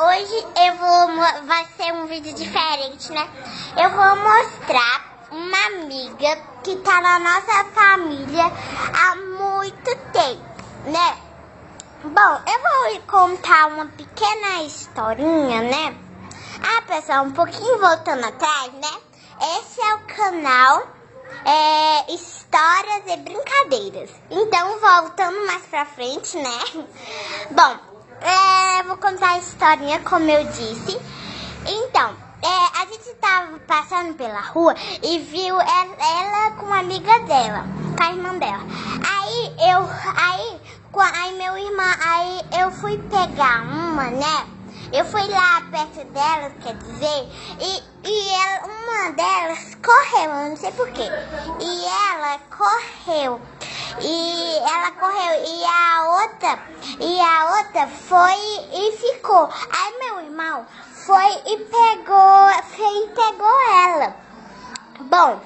hoje vai ser um vídeo diferente, né? Eu vou mostrar uma amiga que tá na nossa família há muito tempo, né? Bom, eu vou contar uma pequena historinha, né? Ah, pessoal, um pouquinho voltando atrás, né? Esse é o canal Histórias e Brincadeiras. Então, voltando mais pra frente, né? Bom, eu vou contar a historinha, como eu disse. Então, a gente tava passando pela rua e viu ela com uma amiga dela, com a irmã dela. Aí meu irmão, eu fui pegar uma, né? Eu fui lá perto delas, quer dizer, uma delas correu, eu não sei porquê. E ela correu, e a outra foi e ficou. Aí meu irmão foi e pegou ela. Bom,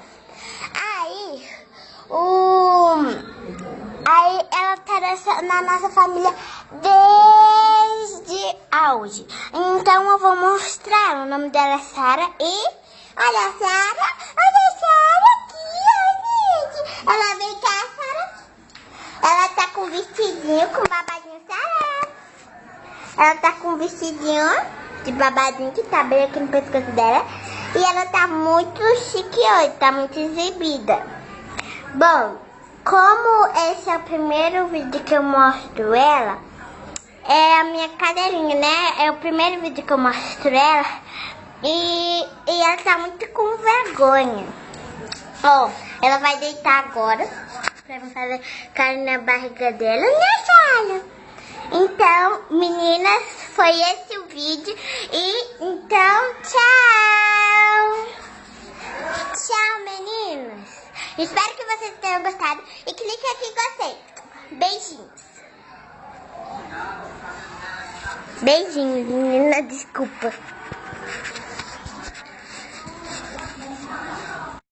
aí ela tá na nossa família desde hoje. Então eu vou mostrar. O nome dela é Sara e... Olha a Sara aqui, ó, gente. Ela vem cá, Sara. Ela tá com vestidinho, com babadinho, Sara. Ela tá com vestidinho de babadinho que tá bem aqui no pescoço dela. E ela tá muito chique hoje, tá muito exibida. Bom, como esse é o primeiro vídeo que eu mostro ela, é a minha cadeirinha, né? É o primeiro vídeo que eu mostro ela. E ela tá muito com vergonha. Ó, ela vai deitar agora pra não fazer carinho na barriga dela, né, Sara? Então, meninas, foi esse o vídeo. E então, tchau! Tchau, meninos! Espero que vocês tenham gostado e clique aqui em gostei. Beijinhos. Beijinhos, menina, desculpa.